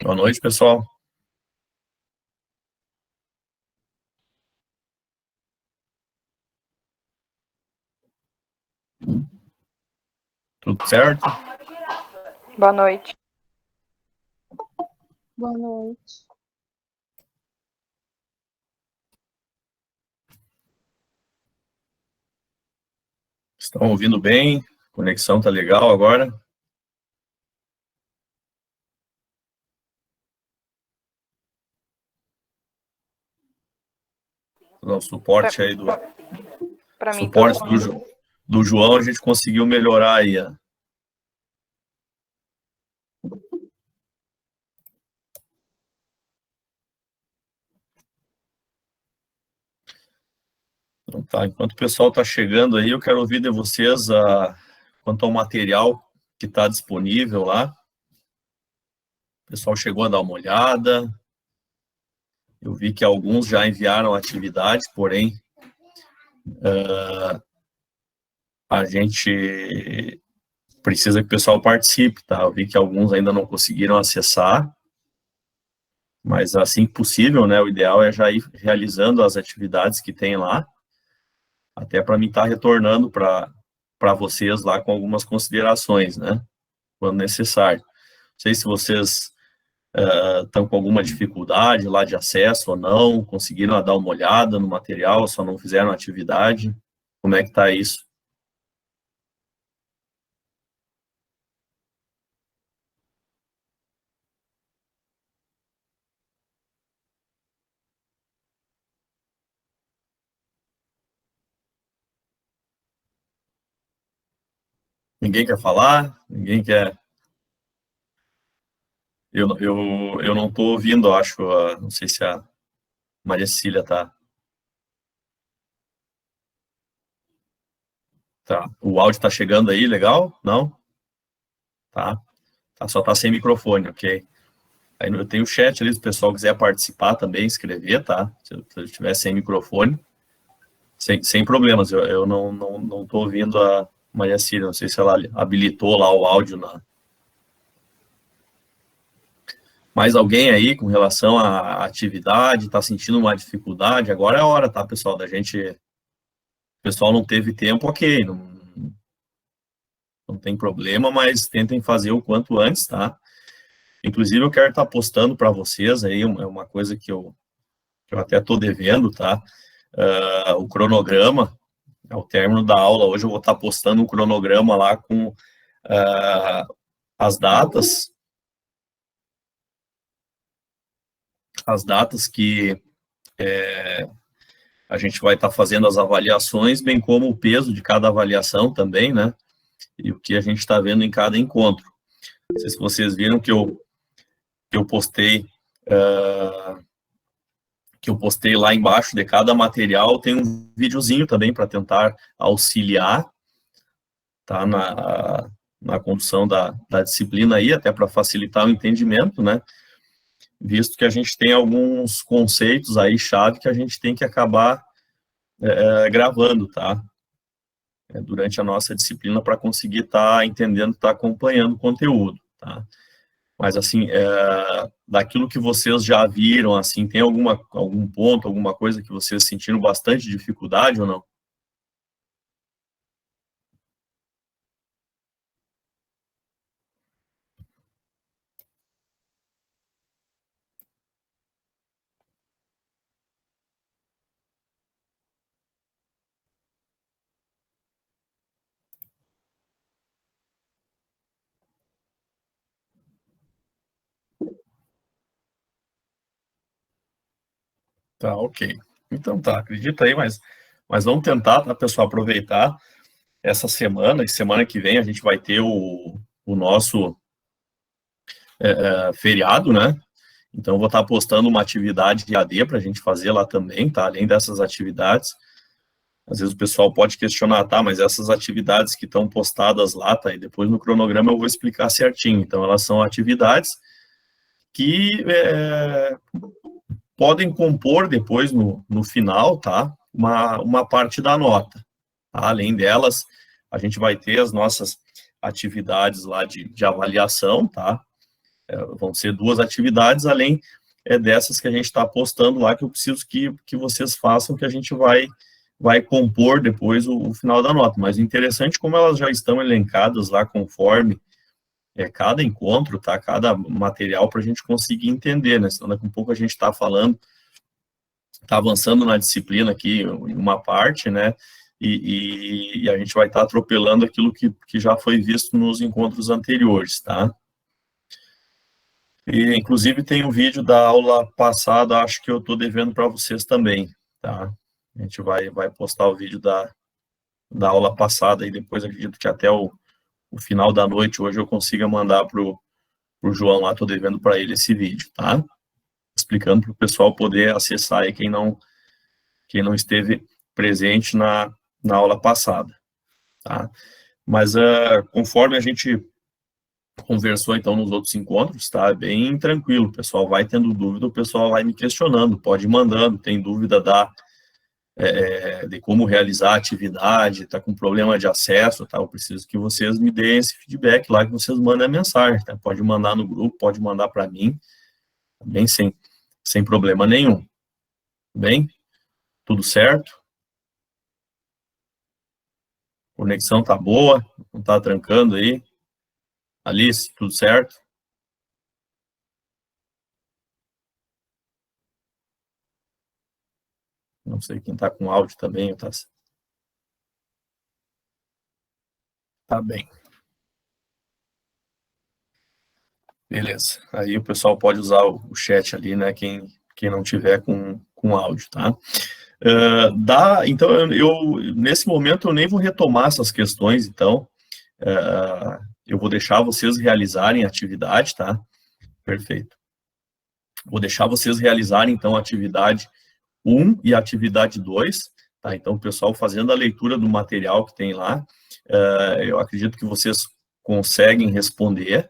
Boa noite, pessoal. Tudo certo? Boa noite. Boa noite. Estão ouvindo bem? A conexão tá legal agora? O suporte aí Para mim, suporte do João, a gente conseguiu melhorar aí. Então tá, enquanto o pessoal está chegando aí, eu quero ouvir de vocês quanto ao material que está disponível lá. O pessoal chegou a dar uma olhada. Eu vi que alguns já enviaram atividade, porém a gente precisa que o pessoal participe, tá? Eu vi que alguns ainda não conseguiram acessar, mas assim que possível, né? O ideal é já ir realizando as atividades que tem lá, até para mim estar retornando para vocês lá com algumas considerações, né? Quando necessário. Não sei se vocês estão com alguma dificuldade lá de acesso ou não, conseguiram dar uma olhada no material, só não fizeram atividade. Como é que está isso? Ninguém quer falar? Ninguém quer? Eu não estou ouvindo, acho. Não sei se a Maria Cecília está. Tá. O áudio está chegando aí, legal? Não? Tá. Só está sem microfone, ok. Aí eu tenho o chat ali, se o pessoal quiser participar também, escrever, tá? Se eu estiver sem microfone, sem problemas. Eu não tô ouvindo a Maria Cira, não sei se ela habilitou lá o áudio na... Mais alguém aí com relação à atividade, está sentindo uma dificuldade? Agora é a hora, tá, pessoal, da gente... O pessoal não teve tempo, ok, não tem problema, mas tentem fazer o quanto antes, tá? Inclusive, eu quero estar postando para vocês aí, é uma coisa que eu até estou devendo, tá? O cronograma, ao término da aula, hoje eu vou estar postando um cronograma lá com as datas que a gente vai estar fazendo as avaliações, bem como o peso de cada avaliação também, né? E o que a gente está vendo em cada encontro. Não sei se vocês viram que eu postei lá embaixo de cada material, tem um videozinho também para tentar auxiliar, tá, na condução da disciplina aí, até para facilitar o entendimento, né, visto que a gente tem alguns conceitos aí, chave, que a gente tem que acabar gravando, tá, durante a nossa disciplina para conseguir estar entendendo, estar acompanhando o conteúdo, tá. Mas, assim, daquilo que vocês já viram, assim, tem algum ponto, alguma coisa que vocês sentiram bastante dificuldade ou não? Tá, ok. Então tá, acredita aí, mas vamos tentar, tá, pessoal, aproveitar essa semana, e semana que vem a gente vai ter o nosso feriado, né? Então eu vou estar postando uma atividade de AD para a gente fazer lá também, tá? Além dessas atividades, às vezes o pessoal pode questionar, tá, mas essas atividades que estão postadas lá, tá, e depois no cronograma eu vou explicar certinho. Então elas são atividades que podem compor depois, no final, tá, uma parte da nota. Tá? Além delas, a gente vai ter as nossas atividades lá de avaliação, tá? Vão ser 2 atividades, além dessas que a gente está postando lá, que eu preciso que vocês façam, que a gente vai compor depois o final da nota. Mas o interessante, como elas já estão elencadas lá conforme cada encontro, tá? Cada material, para a gente conseguir entender, né? Senão daqui a pouco a gente está falando, está avançando na disciplina aqui em uma parte, né? E a gente vai estar atropelando aquilo que já foi visto nos encontros anteriores, tá? E, inclusive, tem um vídeo da aula passada, acho que eu estou devendo para vocês também, tá? A gente vai postar o vídeo da aula passada, e depois acredito que até o final da noite, hoje, eu consiga mandar para o João lá, estou devendo para ele esse vídeo, tá? Explicando para o pessoal poder acessar aí, quem não esteve presente na aula passada, tá? Mas, conforme a gente conversou, então, nos outros encontros, tá? Bem tranquilo, o pessoal vai tendo dúvida, o pessoal vai me questionando, pode ir mandando, tem dúvida de como realizar a atividade, tá com problema de acesso, tá? Eu preciso que vocês me deem esse feedback lá, que vocês mandem a mensagem, tá? Pode mandar no grupo, pode mandar para mim, bem sem problema nenhum. Bem? Tudo certo? Conexão tá boa? Não tá trancando aí? Alice, tudo certo? Não sei quem tá com áudio também, tá bem. Beleza. Aí o pessoal pode usar o chat ali, né? Quem não tiver com áudio, tá? Então, nesse momento, eu nem vou retomar essas questões, então, eu vou deixar vocês realizarem a atividade, tá? Perfeito. Vou deixar vocês realizarem, então, a atividade 1 e a atividade 2, tá? Então, o pessoal fazendo a leitura do material que tem lá, eu acredito que vocês conseguem responder,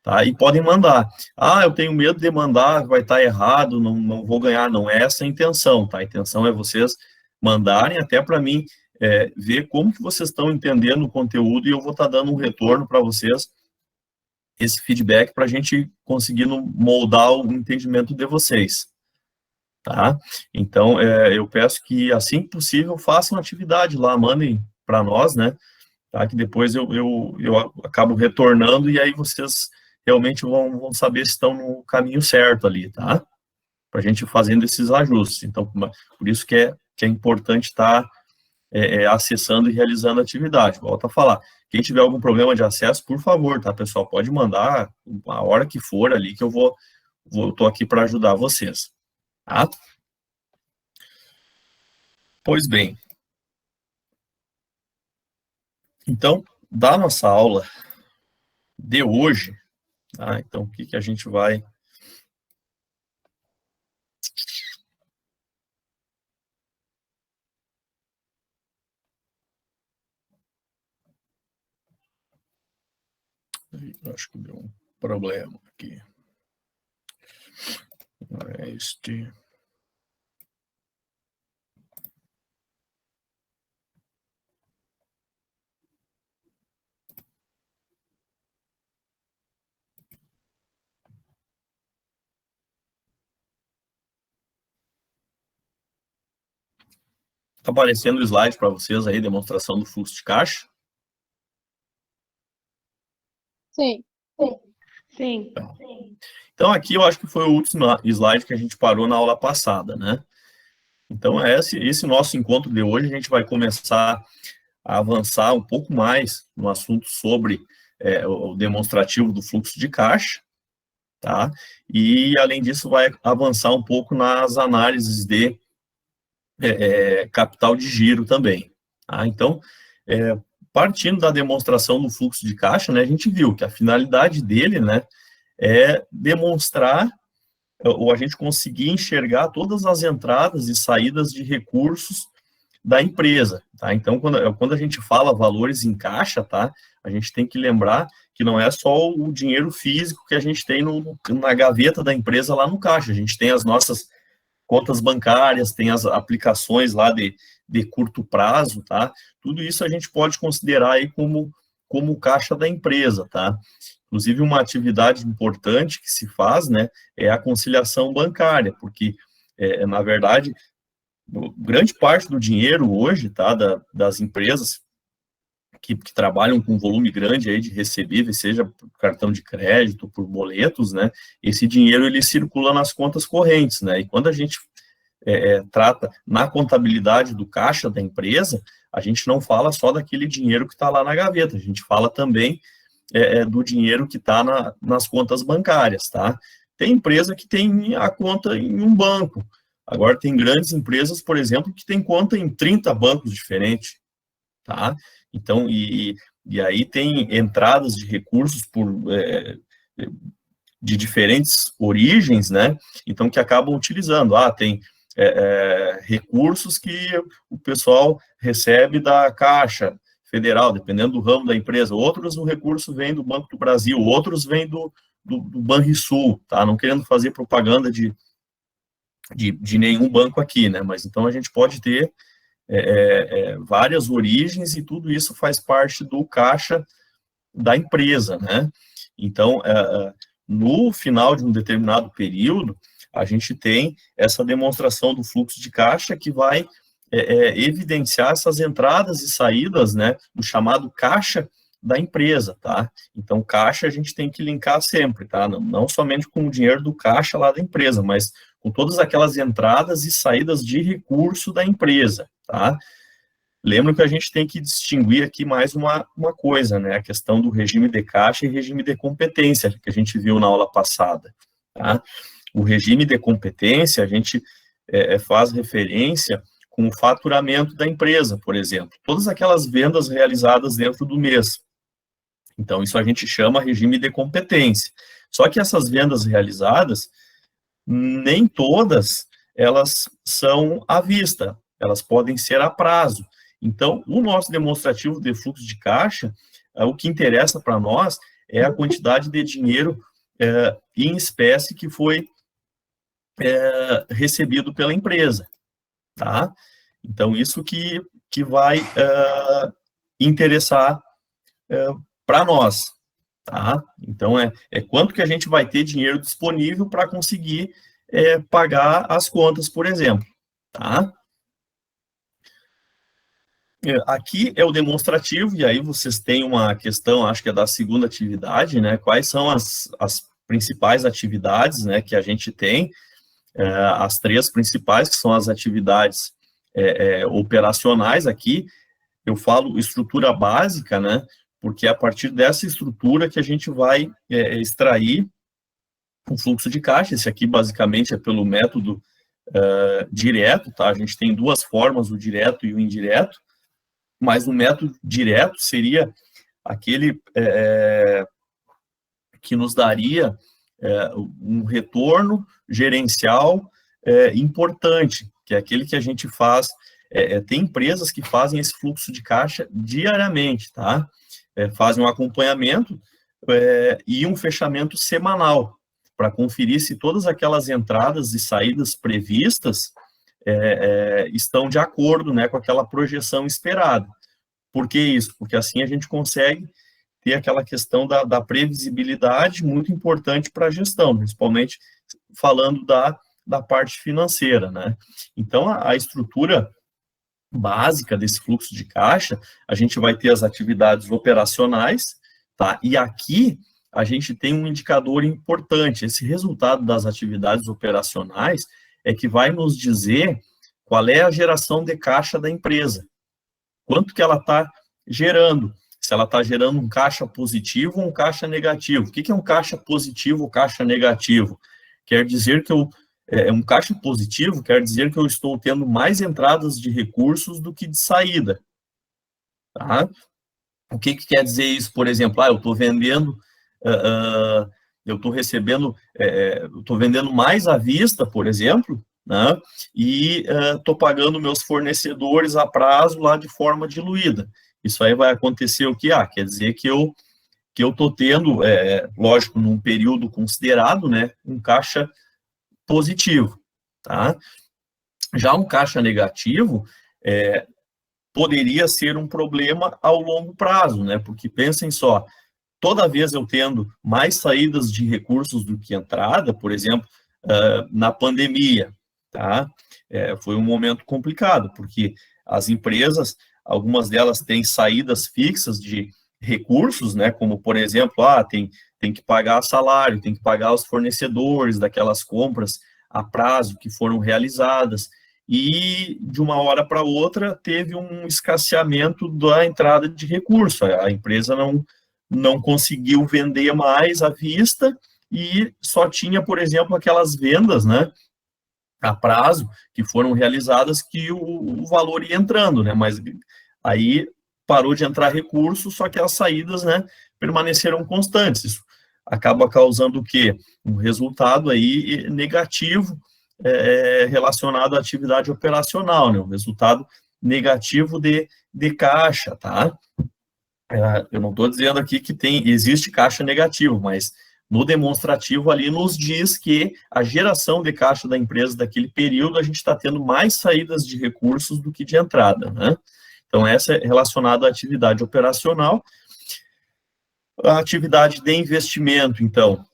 tá? E podem mandar. Ah, eu tenho medo de mandar, vai estar errado, não vou ganhar. Não é essa a intenção, tá? A intenção é vocês mandarem até para mim ver como que vocês estão entendendo o conteúdo e eu vou estar dando um retorno para vocês, esse feedback, para a gente conseguir moldar o entendimento de vocês, tá? Então, eu peço que, assim que possível, façam atividade lá, mandem para nós, né? Tá? Que depois eu acabo retornando e aí vocês realmente vão saber se estão no caminho certo ali, tá? Para a gente ir fazendo esses ajustes. Então, por isso que é importante estar acessando e realizando a atividade. Volto a falar. Quem tiver algum problema de acesso, por favor, tá, pessoal? Pode mandar a hora que for ali que eu tô aqui para ajudar vocês, tá? Pois bem. Então, da nossa aula de hoje, tá? Então, o que a gente vai... Acho que deu um problema aqui. Este... Está aparecendo o slide para vocês aí, demonstração do fluxo de caixa? Sim. Sim. Então, aqui eu acho que foi o último slide que a gente parou na aula passada, né? Então, esse nosso encontro de hoje, a gente vai começar a avançar um pouco mais no assunto sobre o demonstrativo do fluxo de caixa, tá? E, além disso, vai avançar um pouco nas análises de capital de giro também, tá? Então, partindo da demonstração do fluxo de caixa, né, a gente viu que a finalidade dele, né, é demonstrar ou a gente conseguir enxergar todas as entradas e saídas de recursos da empresa, tá? Então, quando a gente fala valores em caixa, tá? A gente tem que lembrar que não é só o dinheiro físico que a gente tem na gaveta da empresa lá no caixa, a gente tem as nossas contas bancárias, tem as aplicações lá de curto prazo, tá? Tudo isso a gente pode considerar aí como caixa da empresa, tá? Inclusive, uma atividade importante que se faz, né, é a conciliação bancária, porque, na verdade, grande parte do dinheiro hoje, tá, das empresas que trabalham com volume grande aí de recebíveis, seja por cartão de crédito, por boletos, né, esse dinheiro ele circula nas contas correntes, né, e quando a gente trata na contabilidade do caixa da empresa, a gente não fala só daquele dinheiro que está lá na gaveta, a gente fala também do dinheiro que está nas contas bancárias, tá? Tem empresa que tem a conta em um banco, agora tem grandes empresas, por exemplo, que tem conta em 30 bancos diferentes, tá? Então, e aí tem entradas de recursos de diferentes origens, né? Então, que acabam utilizando. Tem recursos que o pessoal recebe da Caixa Federal, dependendo do ramo da empresa. Outros, o recurso vem do Banco do Brasil, outros vêm do Banrisul, tá? Não querendo fazer propaganda de nenhum banco aqui, né? Mas então a gente pode ter várias origens e tudo isso faz parte do caixa da empresa, né? Então, no final de um determinado período, a gente tem essa demonstração do fluxo de caixa que vai evidenciar essas entradas e saídas, né, do chamado caixa da empresa, tá? Então, caixa a gente tem que linkar sempre, tá? Não somente com o dinheiro do caixa lá da empresa, mas com todas aquelas entradas e saídas de recurso da empresa, tá? Lembra que a gente tem que distinguir aqui mais uma coisa, né? A questão do regime de caixa e regime de competência, que a gente viu na aula passada, tá? O regime de competência, a gente faz referência com o faturamento da empresa, por exemplo. Todas aquelas vendas realizadas dentro do mês. Então, isso a gente chama regime de competência. Só que essas vendas realizadas, nem todas elas são à vista, elas podem ser a prazo. Então, o nosso demonstrativo de fluxo de caixa, o que interessa para nós é a quantidade de dinheiro em espécie que foi recebido pela empresa, tá? Então, isso que vai interessar para nós, tá? Então, é quanto que a gente vai ter dinheiro disponível para conseguir pagar as contas, por exemplo, tá? Aqui é o demonstrativo, e aí vocês têm uma questão, acho que é da segunda atividade, né? Quais são as principais atividades, né, que a gente tem, as três principais, que são as atividades operacionais aqui. Eu falo estrutura básica, né, porque é a partir dessa estrutura que a gente vai extrair o fluxo de caixa. Esse aqui, basicamente, é pelo método direto, tá? A gente tem duas formas, o direto e o indireto, mas o método direto seria aquele que nos daria um retorno gerencial importante, que é aquele que a gente faz. Tem empresas que fazem esse fluxo de caixa diariamente, tá? Fazem um acompanhamento e um fechamento semanal, para conferir se todas aquelas entradas e saídas previstas estão de acordo, né, com aquela projeção esperada. Por que isso? Porque assim a gente consegue ter aquela questão da previsibilidade, muito importante para a gestão, principalmente falando da parte financeira, né? Então, a estrutura básica desse fluxo de caixa, a gente vai ter as atividades operacionais, tá? E aqui a gente tem um indicador importante. Esse resultado das atividades operacionais é que vai nos dizer qual é a geração de caixa da empresa, quanto que ela está gerando, se ela está gerando um caixa positivo ou um caixa negativo. O que é um caixa positivo ou caixa negativo? Quer dizer que um caixa positivo quer dizer que eu estou tendo mais entradas de recursos do que de saída, tá? O que quer dizer isso? Por exemplo, eu estou vendendo, eu estou recebendo, eu estou vendendo mais à vista, por exemplo, né? E estou pagando meus fornecedores a prazo lá de forma diluída. Isso aí vai acontecer o quê? Quer dizer que eu estou tendo, lógico, num período considerado, né, um caixa positivo, tá? Já um caixa negativo poderia ser um problema ao longo prazo, né? Porque pensem só, toda vez eu tendo mais saídas de recursos do que entrada, por exemplo, na pandemia, tá? Foi um momento complicado, porque as empresas, algumas delas têm saídas fixas de recursos, né? Como, por exemplo, tem que pagar salário, tem que pagar os fornecedores daquelas compras a prazo que foram realizadas, e de uma hora para outra teve um escasseamento da entrada de recurso. A empresa não conseguiu vender mais à vista e só tinha, por exemplo, aquelas vendas, né, a prazo, que foram realizadas, que o valor ia entrando, né, mas aí parou de entrar recurso, só que as saídas, né, permaneceram constantes. Isso acaba causando o quê? Um resultado aí negativo relacionado à atividade operacional, né, um resultado negativo de caixa, tá? Eu não estou dizendo aqui que existe caixa negativo, mas no demonstrativo ali nos diz que a geração de caixa da empresa daquele período, a gente está tendo mais saídas de recursos do que de entrada, né? Então, essa é relacionada à atividade operacional. A atividade de investimento, então,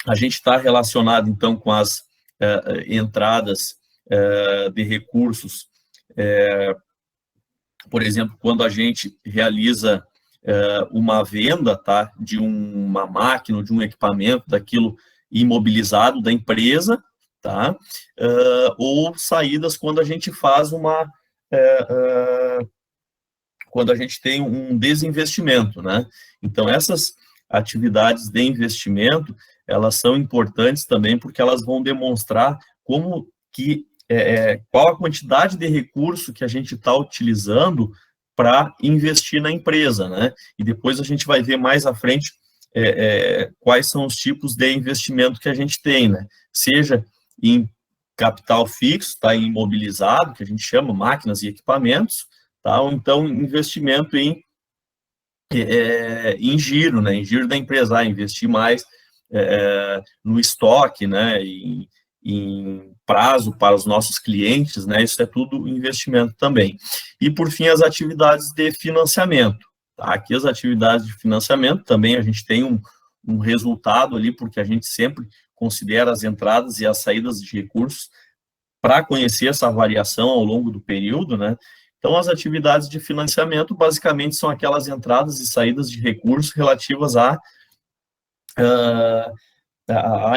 a gente está relacionado, então, com as entradas de recursos, por exemplo, quando a gente realiza uma venda, tá, de uma máquina, de um equipamento, daquilo imobilizado da empresa, tá, ou saídas quando a gente faz quando a gente tem um desinvestimento, né? Então, essas atividades de investimento, elas são importantes também porque elas vão demonstrar como que qual a quantidade de recurso que a gente está utilizando para investir na empresa, né? E depois a gente vai ver mais à frente quais são os tipos de investimento que a gente tem, né? Seja em capital fixo, tá, em imobilizado, que a gente chama máquinas e equipamentos, tá? Ou então investimento em em giro, né, em giro da empresa, investir mais no estoque, né, em prazo para os nossos clientes, né, isso é tudo investimento também. E, por fim, as atividades de financiamento. Tá? Aqui as atividades de financiamento também a gente tem um resultado ali, porque a gente sempre considera as entradas e as saídas de recursos para conhecer essa variação ao longo do período, né? Então, as atividades de financiamento, basicamente, são aquelas entradas e saídas de recursos relativas a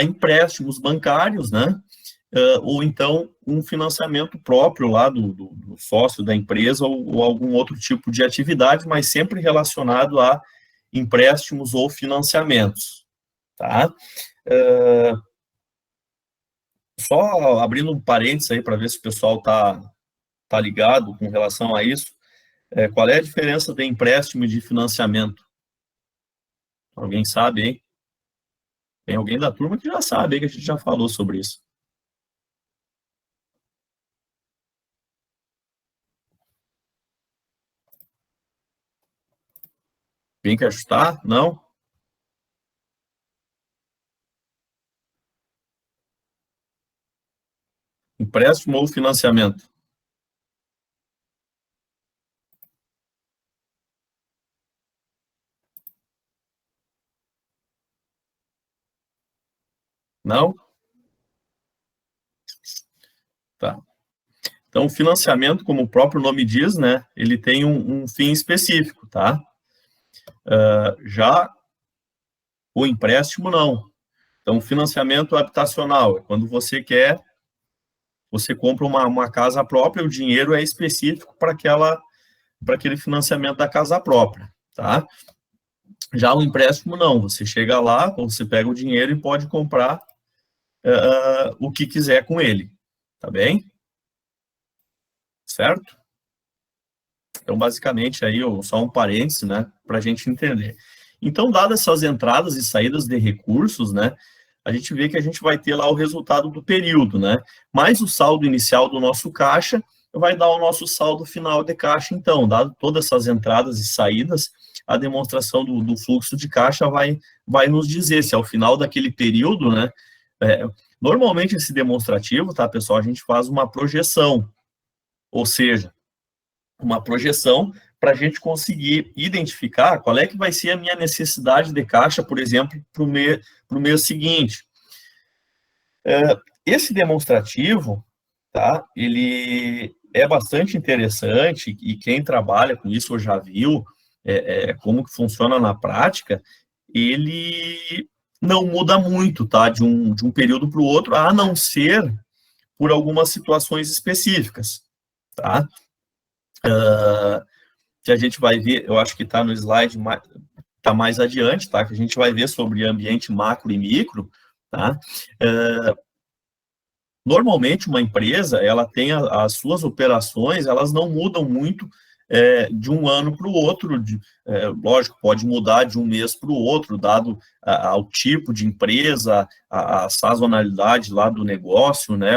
empréstimos bancários, né? Ou então um financiamento próprio lá do sócio da empresa ou algum outro tipo de atividade, mas sempre relacionado a empréstimos ou financiamentos, tá? Só abrindo um parênteses aí para ver se o pessoal tá ligado com relação a isso. Qual é a diferença de empréstimo e de financiamento? Alguém sabe, hein? Tem alguém da turma que já sabe, hein, que a gente já falou sobre isso. Quem quer ajustar? Não? Empréstimo ou financiamento? Não? Tá. Então, o financiamento, como o próprio nome diz, né, ele tem um fim específico, tá? Já o empréstimo, não. Então, financiamento habitacional é quando você compra uma casa própria, o dinheiro é específico para aquele financiamento da casa própria, tá? Já o empréstimo, não. Você chega lá, você pega o dinheiro e pode comprar o que quiser com ele, tá bem? Certo? Então, basicamente, aí só um parênteses, né, para a gente entender. Então, dadas essas entradas e saídas de recursos, né, a gente vê que a gente vai ter lá o resultado do período, né, mais o saldo inicial do nosso caixa vai dar o nosso saldo final de caixa, então, dado todas essas entradas e saídas, a demonstração do fluxo de caixa vai nos dizer se ao final daquele período, né, normalmente esse demonstrativo, tá, pessoal, a gente faz uma projeção, ou seja, uma projeção para a gente conseguir identificar qual é que vai ser a minha necessidade de caixa, por exemplo, para o mês seguinte. Esse demonstrativo, tá, ele é bastante interessante e quem trabalha com isso já viu como que funciona na prática, ele não muda muito, tá, de um período para o outro, a não ser por algumas situações específicas, tá? Que a gente vai ver, eu acho que está no slide, está mais adiante, tá? Que a gente vai ver sobre ambiente macro e micro, tá? Normalmente, uma empresa, ela tem as suas operações, elas não mudam muito de um ano para o outro, lógico, pode mudar de um mês para o outro, dado ao tipo de empresa, a sazonalidade lá do negócio, né,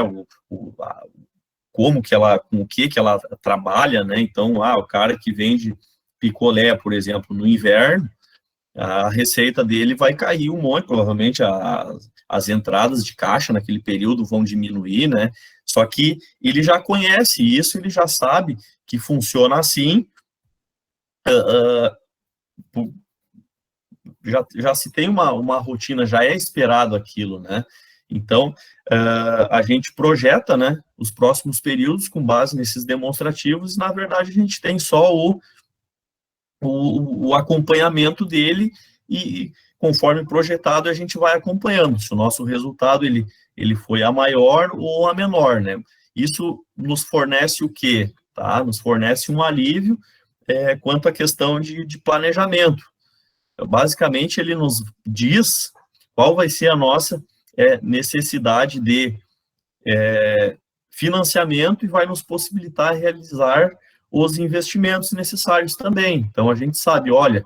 como que ela, com o que ela trabalha, né? Então, o cara que vende picolé, por exemplo, no inverno, a receita dele vai cair um monte, provavelmente as entradas de caixa naquele período vão diminuir, né? Só que ele já conhece isso, ele já sabe que funciona assim, já se tem uma rotina, já é esperado aquilo, né? Então, a gente projeta, né, os próximos períodos com base nesses demonstrativos, e, na verdade, a gente tem só o acompanhamento dele e, conforme projetado, a gente vai acompanhando se o nosso resultado ele foi a maior ou a menor, né? Isso nos fornece o quê? Tá? Nos fornece um alívio quanto à questão de planejamento. Então, basicamente, ele nos diz qual vai ser a nossa necessidade de financiamento e vai nos possibilitar realizar os investimentos necessários também. Então, a gente sabe, olha,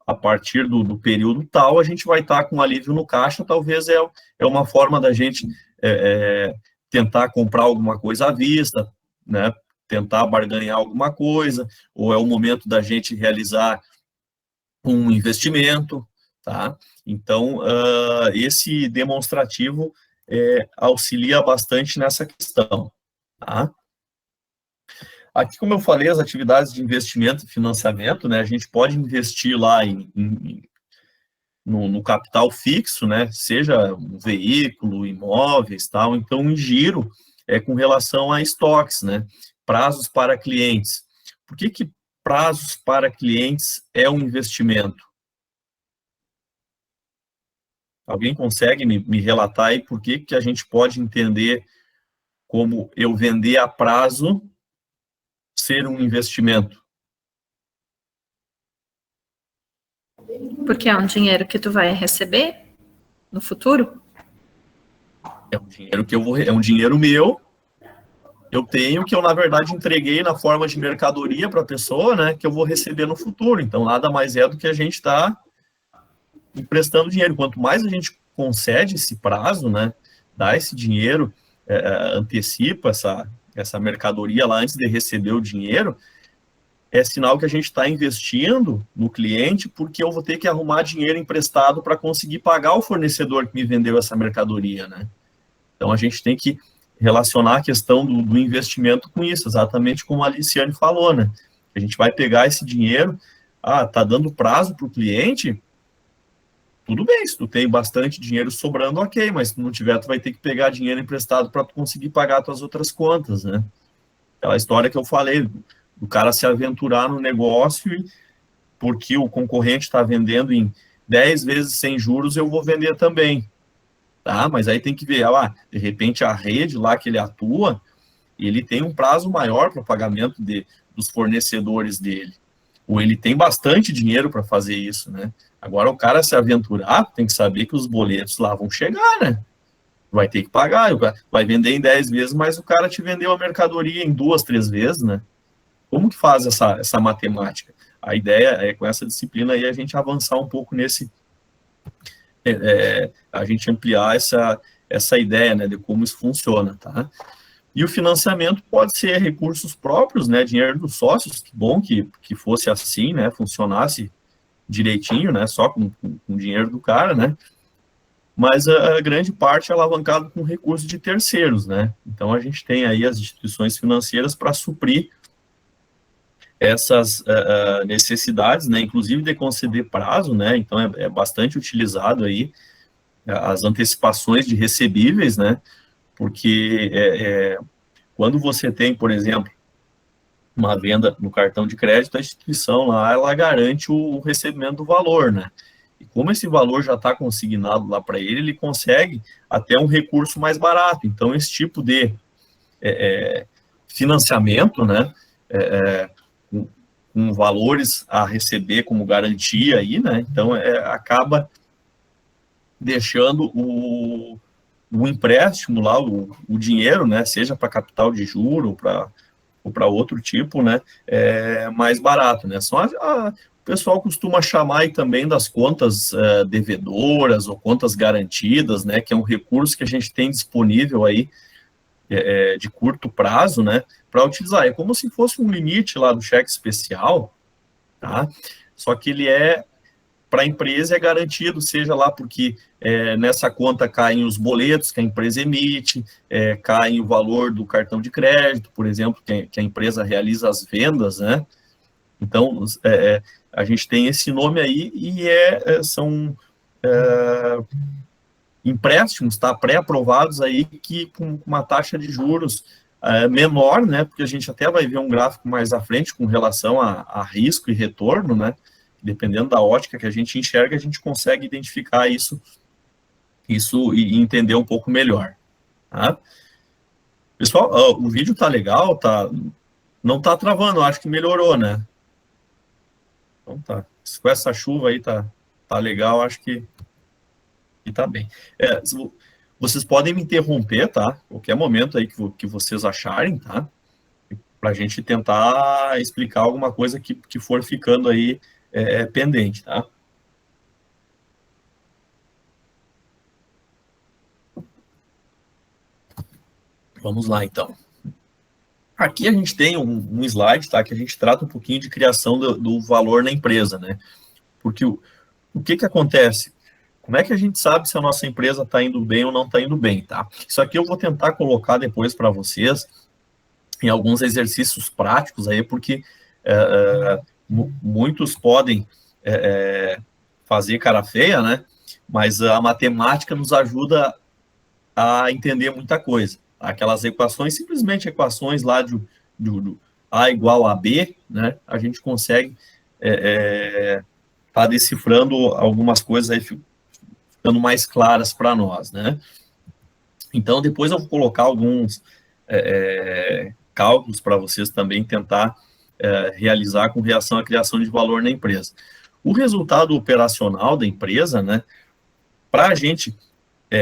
a partir do período tal, a gente vai estar com alívio no caixa, talvez é uma forma da gente tentar comprar alguma coisa à vista, né? tentar barganhar alguma coisa, ou é o momento da gente realizar um investimento, tá? Então, esse demonstrativo auxilia bastante nessa questão, tá? Aqui, como eu falei, as atividades de investimento e financiamento, né, a gente pode investir lá no capital fixo, né, seja um veículo, imóveis, tal, então em giro com relação a estoques, né, prazos para clientes. Por que prazos para clientes é um investimento? Alguém consegue me relatar aí por que a gente pode entender como eu vender a prazo ser um investimento? Porque é um dinheiro que tu vai receber no futuro? É um dinheiro que é um dinheiro meu, eu tenho, que eu, na verdade, entreguei na forma de mercadoria para a pessoa, né, que eu vou receber no futuro. Então, nada mais é do que a gente está emprestando dinheiro. Quanto mais a gente concede esse prazo, né, dá esse dinheiro, antecipa essa mercadoria lá antes de receber o dinheiro, é sinal que a gente está investindo no cliente, porque eu vou ter que arrumar dinheiro emprestado para conseguir pagar o fornecedor que me vendeu essa mercadoria, né? Então, a gente tem que relacionar a questão do investimento com isso, exatamente como a Aliciane falou, né? A gente vai pegar esse dinheiro, tá dando prazo para o cliente, tudo bem, se tu tem bastante dinheiro sobrando, ok, mas se não tiver, tu vai ter que pegar dinheiro emprestado para tu conseguir pagar as tuas outras contas, né? Aquela história que eu falei, do cara se aventurar no negócio porque o concorrente está vendendo em 10 vezes sem juros, eu vou vender também, tá? Mas aí tem que ver, de repente a rede lá que ele atua, ele tem um prazo maior para o pagamento dos fornecedores dele, ou ele tem bastante dinheiro para fazer isso, né? Agora, o cara se aventurar, tem que saber que os boletos lá vão chegar, né? Vai ter que pagar, vai vender em 10 vezes, mas o cara te vendeu a mercadoria em 2, 3 vezes, né? Como que faz essa matemática? A ideia é, com essa disciplina aí, a gente avançar um pouco a gente ampliar essa ideia, né, de como isso funciona, tá? E o financiamento pode ser recursos próprios, né, dinheiro dos sócios, que bom que fosse assim, né, funcionasse direitinho, né, só com dinheiro do cara, né, mas a grande parte é alavancado com recursos de terceiros, né, então a gente tem aí as instituições financeiras para suprir essas necessidades, né, inclusive de conceder prazo, né, então é bastante utilizado aí as antecipações de recebíveis, né, porque quando você tem, por exemplo, uma venda no cartão de crédito, a instituição lá, ela garante o recebimento do valor, né? E como esse valor já está consignado lá para ele, ele consegue até um recurso mais barato. Então, esse tipo de financiamento, né, com valores a receber como garantia aí, né? Então, acaba deixando o empréstimo lá, o dinheiro, né, seja para capital de juro ou para outro tipo, né, mais barato, né, o pessoal costuma chamar aí também das contas devedoras ou contas garantidas, né, que é um recurso que a gente tem disponível aí de curto prazo, né, para utilizar, é como se fosse um limite lá do cheque especial, tá, só que ele para a empresa é garantido, seja lá porque nessa conta caem os boletos que a empresa emite, cai o valor do cartão de crédito, por exemplo, que a empresa realiza as vendas, né? Então, a gente tem esse nome aí e são empréstimos, tá? Pré-aprovados aí que com uma taxa de juros menor, né? Porque a gente até vai ver um gráfico mais à frente com relação a risco e retorno, né? Dependendo da ótica que a gente enxerga, a gente consegue identificar isso e entender um pouco melhor. Tá? Pessoal, o vídeo tá legal, não tá travando, acho que melhorou, né? Então tá. Com essa chuva aí tá legal, acho que tá bem. Vocês podem me interromper, tá? Qualquer momento aí que vocês acharem, tá? Para a gente tentar explicar alguma coisa que for ficando aí pendente, tá? Vamos lá, então. Aqui a gente tem um slide, tá, que a gente trata um pouquinho de criação do valor na empresa, né? Porque o que acontece? Como é que a gente sabe se a nossa empresa está indo bem ou não está indo bem, tá? Isso aqui eu vou tentar colocar depois para vocês em alguns exercícios práticos aí, porque muitos podem fazer cara feia, né? Mas a matemática nos ajuda a entender muita coisa. Aquelas equações, simplesmente equações lá do A igual a B, né? A gente consegue tá decifrando algumas coisas aí, ficando mais claras para nós, né? Então, depois eu vou colocar alguns cálculos para vocês também tentar realizar com relação à criação de valor na empresa. O resultado operacional da empresa, né? Para a gente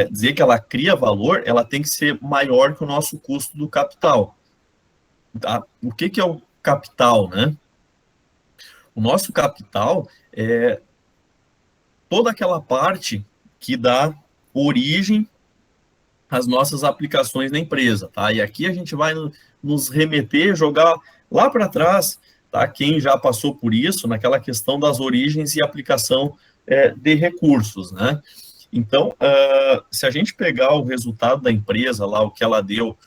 dizer que ela cria valor, ela tem que ser maior que o nosso custo do capital. Tá? O que é o capital, né? O nosso capital é toda aquela parte que dá origem às nossas aplicações na empresa, tá? E aqui a gente vai nos remeter, jogar lá para trás, tá? Quem já passou por isso, naquela questão das origens e aplicação de recursos, né? Então, se a gente pegar o resultado da empresa lá, o que ela deu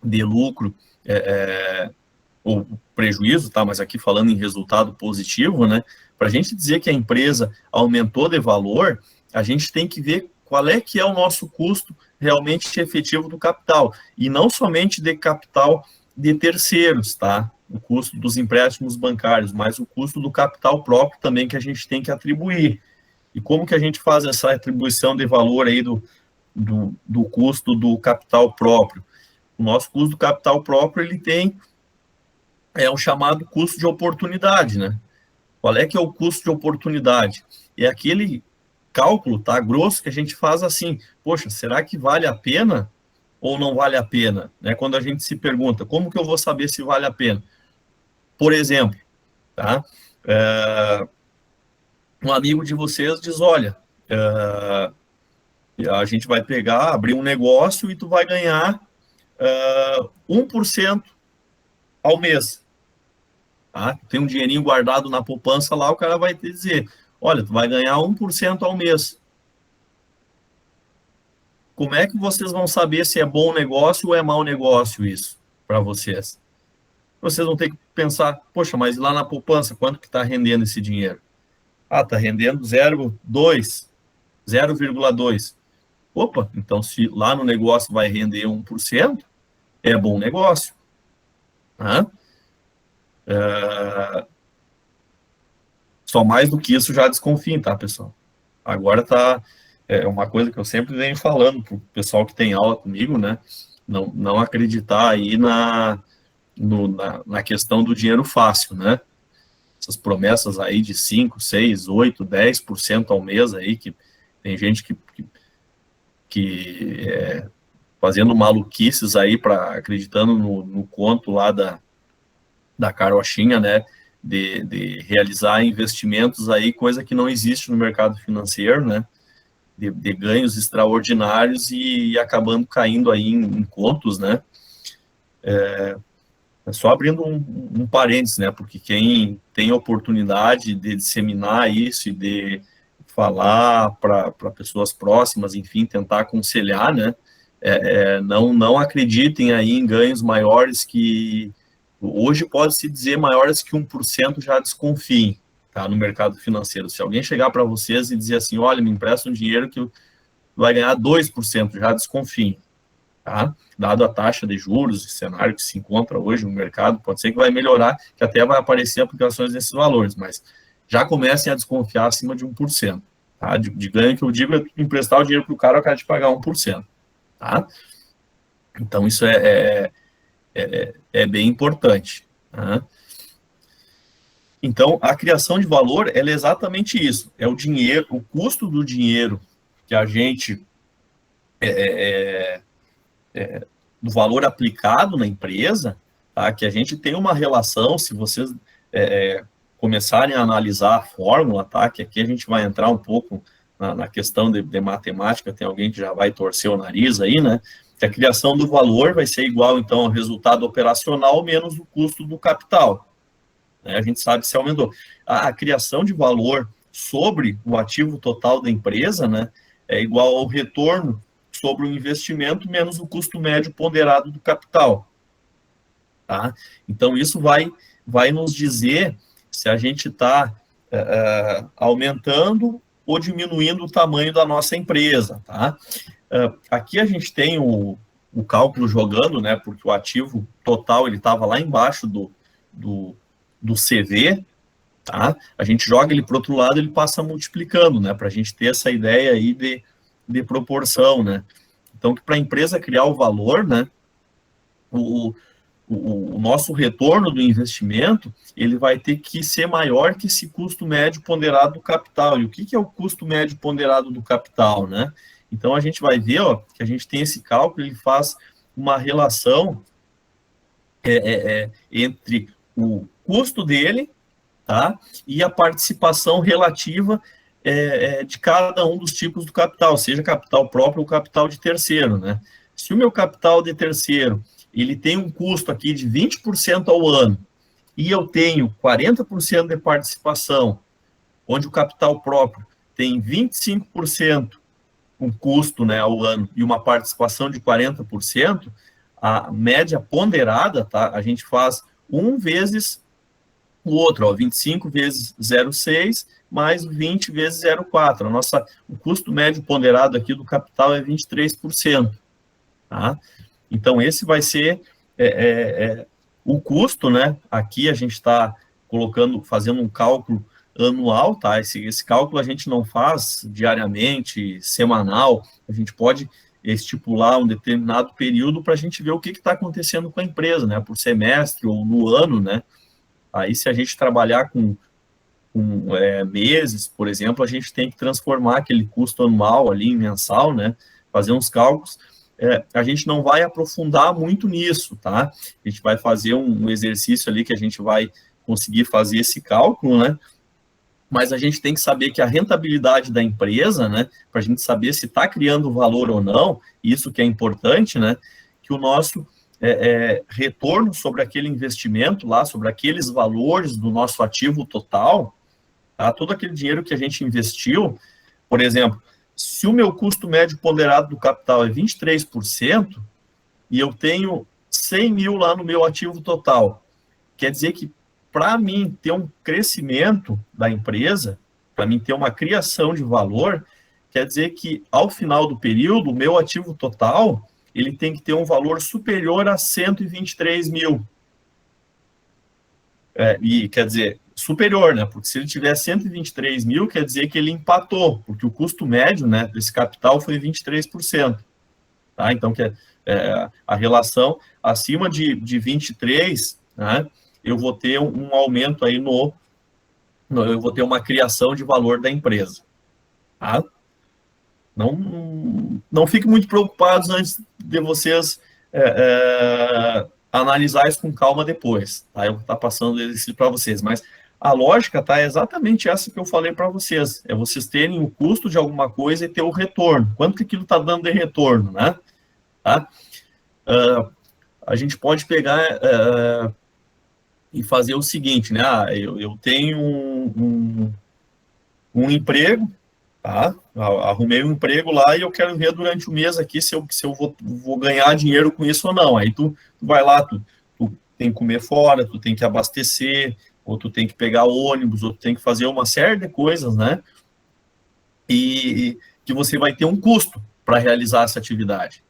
de lucro ou prejuízo, tá? Mas aqui falando em resultado positivo, né? Para a gente dizer que a empresa aumentou de valor, a gente tem que ver qual é que é o nosso custo realmente efetivo do capital, e não somente de capital de terceiros, tá? O custo dos empréstimos bancários, mas o custo do capital próprio também que a gente tem que atribuir. E como que a gente faz essa atribuição de valor aí do custo do capital próprio? O nosso custo do capital próprio, ele tem o chamado custo de oportunidade, né? Qual é que é o custo de oportunidade? É aquele cálculo, tá, grosso, que a gente faz assim, poxa, será que vale a pena ou não vale a pena? Né? Quando a gente se pergunta, como que eu vou saber se vale a pena? Por exemplo, tá? Um amigo de vocês diz, olha, a gente vai pegar, abrir um negócio e tu vai ganhar 1% ao mês. Tá? Tem um dinheirinho guardado na poupança lá, o cara vai te dizer, olha, tu vai ganhar 1% ao mês. Como é que vocês vão saber se é bom negócio ou é mau negócio isso para vocês? Vocês vão ter que pensar, poxa, mas lá na poupança, quanto que está rendendo esse dinheiro? Ah, está rendendo 0,2, 0,2. Opa, então se lá no negócio vai render 1%, é bom negócio. Tá? Só mais do que isso já desconfiem, tá, pessoal? Agora tá uma coisa que eu sempre venho falando para o pessoal que tem aula comigo, né? Não acreditar aí na questão do dinheiro fácil, né? Essas promessas aí de 5, 6, 8, 10% ao mês aí, que tem gente que fazendo maluquices aí, acreditando no conto lá da carochinha, né? De realizar investimentos aí, coisa que não existe no mercado financeiro, né? De ganhos extraordinários e acabando caindo aí em contos, né? Só abrindo um parênteses, né? Porque quem tem oportunidade de disseminar isso e de falar para pessoas próximas, enfim, tentar aconselhar, né? Não acreditem aí em ganhos maiores que hoje pode-se dizer maiores que 1%, já desconfiem, tá? No mercado financeiro. Se alguém chegar para vocês e dizer assim, olha, me empresta um dinheiro que vai ganhar 2%, já desconfiem. Tá? Dado a taxa de juros, o cenário que se encontra hoje no mercado, pode ser que vai melhorar, que até vai aparecer aplicações nesses valores, mas já comecem a desconfiar acima de 1%. Tá? De ganho que eu digo é emprestar o dinheiro para o cara de pagar 1%. Tá? Então, isso é bem importante. Tá? Então, a criação de valor ela é exatamente isso, é o dinheiro, o custo do dinheiro que a gente do valor aplicado na empresa, tá? Que a gente tem uma relação, se vocês começarem a analisar a fórmula, tá? Que aqui a gente vai entrar um pouco na questão de matemática, tem alguém que já vai torcer o nariz aí, né? que a criação do valor vai ser igual, então, ao resultado operacional menos o custo do capital. A gente sabe se aumentou. A criação de valor sobre o ativo total da empresa, né, é igual ao retorno sobre o investimento menos o custo médio ponderado do capital. Tá? Então, isso vai nos dizer se a gente está aumentando ou diminuindo o tamanho da nossa empresa. Tá? Aqui a gente tem o cálculo jogando, né, porque o ativo total estava lá embaixo do CV, tá? A gente joga ele para o outro lado, ele passa multiplicando, né, para a gente ter essa ideia aí de proporção, né? Então, que para a empresa criar o valor, né, o nosso retorno do investimento, ele vai ter que ser maior que esse custo médio ponderado do capital. E o que é o custo médio ponderado do capital, né? Então, a gente vai ver, ó, que a gente tem esse cálculo, ele faz uma relação entre o custo dele, tá, e a participação relativa de cada um dos tipos do capital, seja capital próprio ou capital de terceiro, né? Se o meu capital de terceiro, ele tem um custo aqui de 20% ao ano, e eu tenho 40% de participação, onde o capital próprio tem 25% um custo, né, ao ano e uma participação de 40%, a média ponderada, tá, a gente faz 1 vezes o outro, ó, 25 vezes 0,6 mais 20 vezes 0,4. O custo médio ponderado aqui do capital é 23%. Tá? Então, esse vai ser o custo, né? Aqui a gente está fazendo um cálculo anual, tá? Esse cálculo a gente não faz diariamente, semanal, a gente pode estipular um determinado período para a gente ver o que está acontecendo com a empresa, né? Por semestre ou no ano, né? Aí, se a gente trabalhar com meses, por exemplo, a gente tem que transformar aquele custo anual ali em mensal, né? Fazer uns cálculos. A gente não vai aprofundar muito nisso, tá? A gente vai fazer um exercício ali que a gente vai conseguir fazer esse cálculo, né? Mas a gente tem que saber que a rentabilidade da empresa, né? Para a gente saber se está criando valor ou não, isso que é importante, né? Que o nosso retorno sobre aquele investimento lá, sobre aqueles valores do nosso ativo total, tá? Todo aquele dinheiro que a gente investiu, por exemplo, se o meu custo médio ponderado do capital é 23% e eu tenho 100 mil lá no meu ativo total, quer dizer que para mim ter um crescimento da empresa, para mim ter uma criação de valor, quer dizer que ao final do período, o meu ativo total, ele tem que ter um valor superior a 123 mil. E quer dizer, superior, né? Porque se ele tiver 123 mil, quer dizer que ele empatou, porque o custo médio, né, desse capital foi 23%. Tá? Então, a relação acima de 23, né, eu vou ter um aumento aí eu vou ter uma criação de valor da empresa. Tá? Não fiquem muito preocupados antes de vocês analisar isso com calma depois. Tá? Eu vou estar passando o exercício para vocês, mas a lógica tá exatamente essa que eu falei para vocês. É vocês terem o custo de alguma coisa e ter o retorno. Quanto que aquilo está dando de retorno, né? Tá? A gente pode pegar e fazer o seguinte, né? Eu tenho um emprego, tá? Arrumei um emprego lá e eu quero ver durante o mês aqui se eu vou ganhar dinheiro com isso ou não. Aí tu vai lá, tu tem que comer fora, tu tem que abastecer, ou tu tem que pegar ônibus, ou tu tem que fazer uma série de coisas, né? E que você vai ter um custo para realizar essa atividade.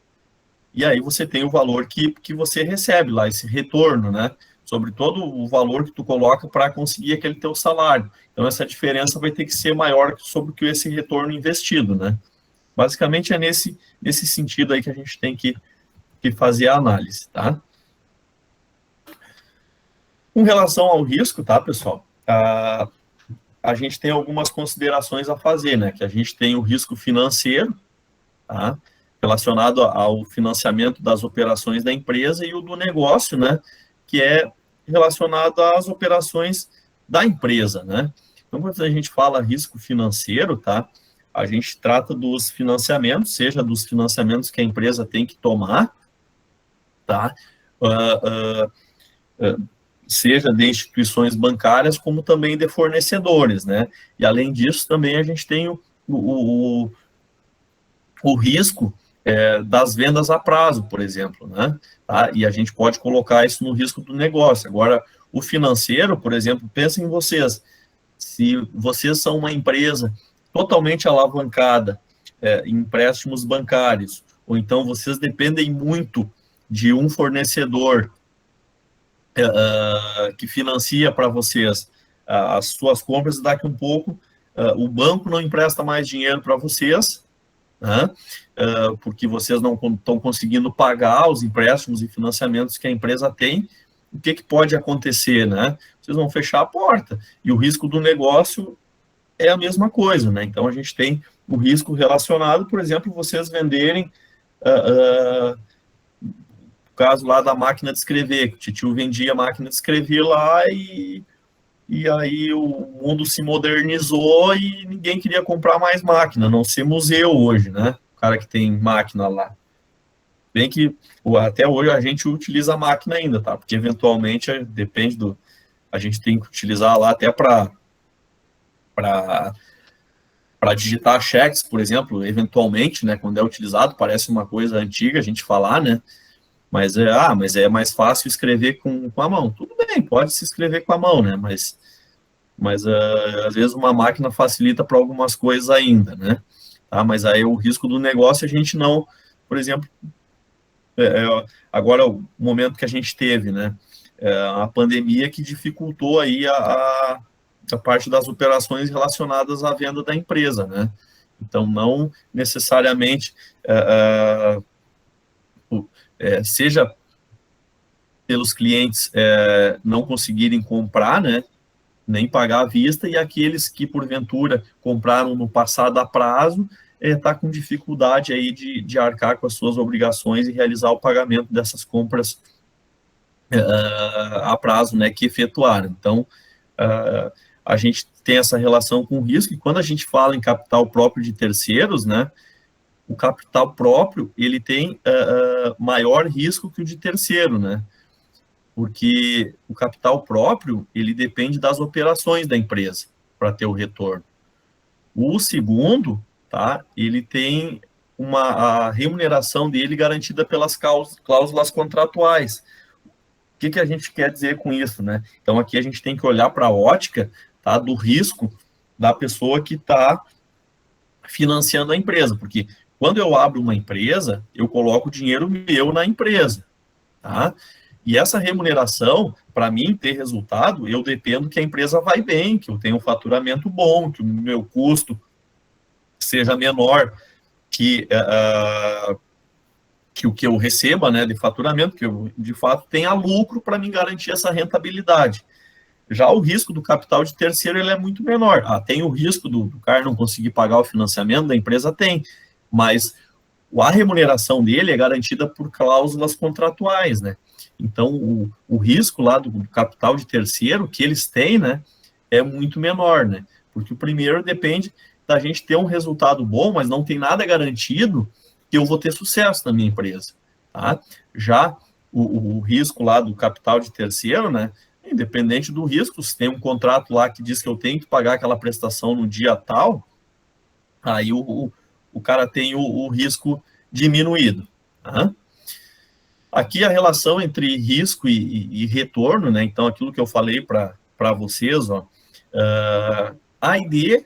E aí você tem o valor que você recebe lá, esse retorno, né? Sobre todo o valor que tu coloca para conseguir aquele teu salário. Então, essa diferença vai ter que ser maior sobre esse retorno investido, né? Basicamente, é nesse sentido aí que a gente tem que fazer a análise, tá? Com relação ao risco, tá, pessoal? A gente tem algumas considerações a fazer, né? Que a gente tem o risco financeiro, tá? Relacionado ao financiamento das operações da empresa, e o do negócio, né? Que é relacionado às operações da empresa, né? Então, quando a gente fala risco financeiro, tá? a gente trata dos financiamentos, seja dos financiamentos que a empresa tem que tomar, tá? Seja de instituições bancárias, como também de fornecedores, né? E além disso, também a gente tem o risco das vendas a prazo, por exemplo, né? Tá? E a gente pode colocar isso no risco do negócio. Agora, o financeiro, por exemplo, pensa em vocês. Se vocês são uma empresa totalmente alavancada em empréstimos bancários, ou então vocês dependem muito de um fornecedor que financia para vocês as suas compras, e daqui um pouco o banco não empresta mais dinheiro para vocês, né? Porque vocês não estão conseguindo pagar os empréstimos e financiamentos que a empresa tem. O que pode acontecer, né? Vocês vão fechar a porta, e o risco do negócio é a mesma coisa, né? Então, a gente tem o risco relacionado, por exemplo, vocês venderem, o caso lá da máquina de escrever, que o titio vendia a máquina de escrever lá, e aí o mundo se modernizou e ninguém queria comprar mais máquina, a não ser museu hoje, né? O cara que tem máquina lá. Bem que até hoje a gente utiliza a máquina ainda, tá? Porque eventualmente depende do... A gente tem que utilizar lá até para digitar cheques, por exemplo, eventualmente, né? Quando é utilizado, parece uma coisa antiga a gente falar, né? Mas é mais fácil escrever com a mão. Tudo bem, pode se escrever com a mão, né? Mas às vezes uma máquina facilita para algumas coisas ainda, né? Tá? Mas aí o risco do negócio a gente não, por exemplo, agora o momento que a gente teve, né? A pandemia que dificultou aí a parte das operações relacionadas à venda da empresa, né? Então, não necessariamente seja pelos clientes não conseguirem comprar, né? Nem pagar à vista, e aqueles que, porventura, compraram no passado a prazo, está com dificuldade aí de arcar com as suas obrigações e realizar o pagamento dessas compras a prazo, né, que efetuaram. Então, a gente tem essa relação com o risco, e quando a gente fala em capital próprio de terceiros, né, o capital próprio, ele tem maior risco que o de terceiro, né, porque o capital próprio, ele depende das operações da empresa para ter o retorno. O segundo, tá, ele tem a remuneração dele garantida pelas cláusulas contratuais. O que a gente quer dizer com isso, né? Então, aqui a gente tem que olhar para a ótica, tá, do risco da pessoa que está financiando a empresa, porque quando eu abro uma empresa, eu coloco dinheiro meu na empresa, tá? E essa remuneração, para mim ter resultado, eu dependo que a empresa vai bem, que eu tenha um faturamento bom, que o meu custo seja menor que o que eu receba, né, de faturamento, que eu, de fato, tenha lucro para me garantir essa rentabilidade. Já o risco do capital de terceiro, ele é muito menor. Tem o risco do cara não conseguir pagar o financiamento da empresa? Tem, mas a remuneração dele é garantida por cláusulas contratuais, né? Então, o risco lá do capital de terceiro que eles têm, né, é muito menor, né? Porque o primeiro depende da gente ter um resultado bom, mas não tem nada garantido que eu vou ter sucesso na minha empresa, tá? Já o risco lá do capital de terceiro, né, independente do risco, se tem um contrato lá que diz que eu tenho que pagar aquela prestação no dia tal, aí o cara tem o risco diminuído, tá? Aqui a relação entre risco e retorno, né, então aquilo que eu falei para vocês, ó, A e D,